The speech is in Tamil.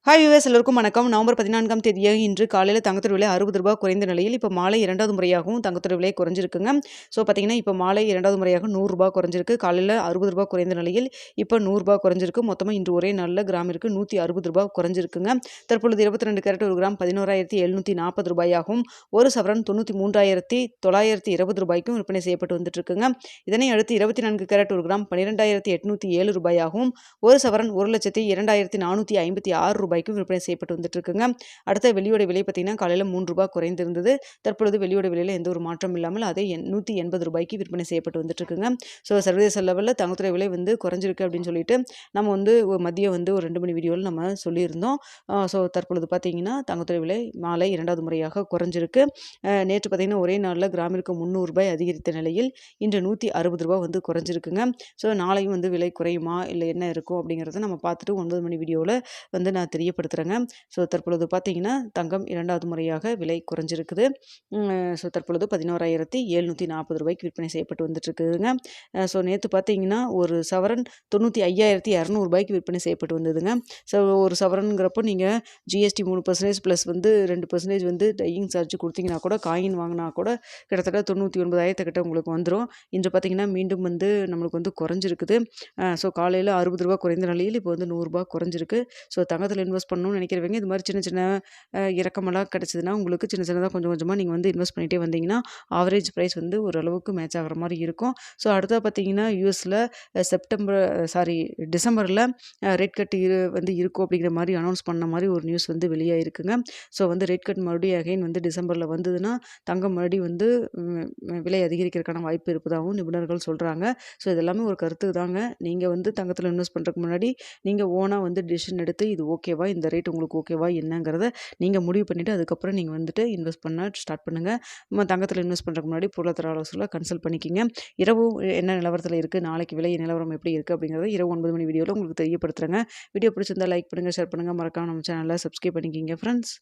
ஹாய் வியூவர்ஸ் எல்லோருக்கும் வணக்கம். நவம்பர் 14ஆம் தேதியாக இன்று காலையில தங்கத்தோட விலை ரூ. 60 குறைந்த நிலையில் இப்போ மாலை 2வது முறையாகவும் தங்கத்தோட விலை குறைஞ்சிருக்குங்க. ஸோ பார்த்தீங்கன்னா, இப்போ மாலை 2வது முறையாக ரூ. 100 குறைஞ்சிருக்கு. காலையில ரூ. 60 குறைந்த நிலையில் இப்போ ரூ. 100 குறைஞ்சிருக்கு. மொத்தமா இன்று ஒரே நாள்ல கிராமிற்கு ரூ. 160 குறைஞ்சிருக்குங்க. தற்பொழுது 22 கேரட் ஒரு கிராம் ரூ. 11,740 ஆகவும், ஒரு சவரன் ரூ. 93,920 விற்பனை செய்யப்பட்டு வந்துட்டு இருக்குங்க. இதனை அடுத்து 24 கேரட் ஒரு கிராம் ரூ. 12,807 ஆகவும், ஒரு சவரன் ரூ. 1,02,456 விற்பனை செய்யப்பட்டு வந்துட்டு இருக்குங்க. அடுத்த வெள்ளியோட விலை பார்த்தீங்கன்னா காலையில் ரூ. 3 குறைந்திருந்தது. தற்பொழுது வெள்ளியோட விலையில் எந்த ஒரு மாற்றம் இல்லாமல் அதே ரூ. 180 விற்பனை செய்யப்பட்டு வந்துட்டு இருக்குங்க. ஸோ சர்வதேச லெவலில் தங்கத்துறை விலை குறைஞ்சிருக்கு அப்படின்னு சொல்லிட்டு நம்ம மதியம் ஒரு 2 மணி வீடியோவில் நம்ம சொல்லியிருந்தோம். ஸோ தற்பொழுது பார்த்தீங்கன்னா தங்கத்துறை விலை மாலை 2வது முறையாக குறைஞ்சிருக்கு. நேற்று பார்த்தீங்கன்னா ஒரே நாளில் கிராமிற்கு ரூ. 300 அதிகரித்த நிலையில் இன்று ரூ. 160 குறைஞ்சிருக்குங்க. ஸோ நாளையும் விலை குறையுமா இல்லை என்ன இருக்கும் அப்படிங்கிறத நம்ம பார்த்துட்டு 9 மணி வீடியோவில் நான் தெரியப்படுத்துகிறேங்க. ஸோ தற்பொழுது பார்த்தீங்கன்னா தங்கம் 2வது முறையாக விலை குறைஞ்சிருக்குது. ஸோ தற்பொழுது ரூ. 11,740 விற்பனை செய்யப்பட்டு வந்துட்டுருக்குதுங்க. ஸோ நேற்று பார்த்தீங்கன்னா ஒரு சவரன் ரூ. 95,200 விற்பனை செய்யப்பட்டு வந்ததுங்க. ஸோ ஒரு சவரனுங்கிறப்போ நீங்கள் ஜிஎஸ்டி 3% ப்ளஸ் 2% டையிங் சார்ஜ் கொடுத்தீங்கன்னா கூட காயின் வாங்கினா கூட கிட்டத்தட்ட 99,000 கிட்ட உங்களுக்கு வந்துடும். இன்று பார்த்தீங்கன்னா மீண்டும் நம்மளுக்கு குறைஞ்சிருக்குது. ஸோ காலையில் ரூ. 60 குறைந்த நிலையில் இப்போ ரூ. 100 குறைஞ்சிருக்கு. ஸோ தங்கத்தில் இன்வெஸ்ட் பண்ணணும்னு நினைக்கிறவங்க இது மாதிரி சின்ன சின்ன இறக்கமெல்லாம் கிடச்சிதுன்னா உங்களுக்கு சின்ன சின்னதாக கொஞ்சம் கொஞ்சமாக நீங்கள் இன்வெஸ்ட் பண்ணிகிட்டே வந்தீங்கன்னா ஆவரேஜ் ப்ரைஸ் ஓரளவுக்கு மேட்ச் ஆகிற மாதிரி இருக்கும். ஸோ அடுத்தது பார்த்தீங்கன்னா யூஎஸில் டிசம்பரில் ரேட் கட் இருக்கும் அப்படிங்கிற மாதிரி அனௌன்ஸ் பண்ண மாதிரி ஒரு நியூஸ் வெளியாகிருக்குங்க. ஸோ ரேட் கட் மறுபடியும் அகைன் டிசம்பரில் வந்ததுன்னா தங்கம் மறுபடியும் விலை அதிகரிக்கிறதுக்கான வாய்ப்பு இருப்பதாகவும் நிபுணர்கள் சொல்கிறாங்க. ஸோ இதெல்லாமே ஒரு கருத்து தாங்க. நீங்கள் தங்கத்தில் இன்வெஸ்ட் பண்ணுறதுக்கு முன்னாடி நீங்கள் ஓனாக டிசிஷன் எடுத்து இது ஓகேவா, இந்த ரேட் உங்களுக்கு ஓகேவா என்னங்கிறத நீங்கள் முடிவு பண்ணிவிட்டு அதுக்கப்புறம் நீங்கள் இன்வெஸ்ட் பண்ண ஸ்டார்ட் பண்ணுங்கள். நம்ம தங்கத்தில் இன்வெஸ்ட் பண்ணுறதுக்கு முன்னாடி பொருளாதார ஆலோசனை கன்சல்ட் பண்ணிக்கிங்க. இரவு என்ன நிலவரத்தில் இருக்குது, நாளைக்கு விலை நிலவரம் எப்படி இருக்குது அப்படிங்கிறத இரவு 9 மணி வீடியோவில் உங்களுக்கு தெரியப்படுத்துகிறேங்க. வீடியோ பிடிச்சிருந்தா லைக் பண்ணுங்கள், ஷேர் பண்ணுங்கள், மறக்காம நம்ம சேனலை சப்ஸ்கிரைப் பண்ணிக்கிங்க ஃப்ரெண்ட்ஸ்.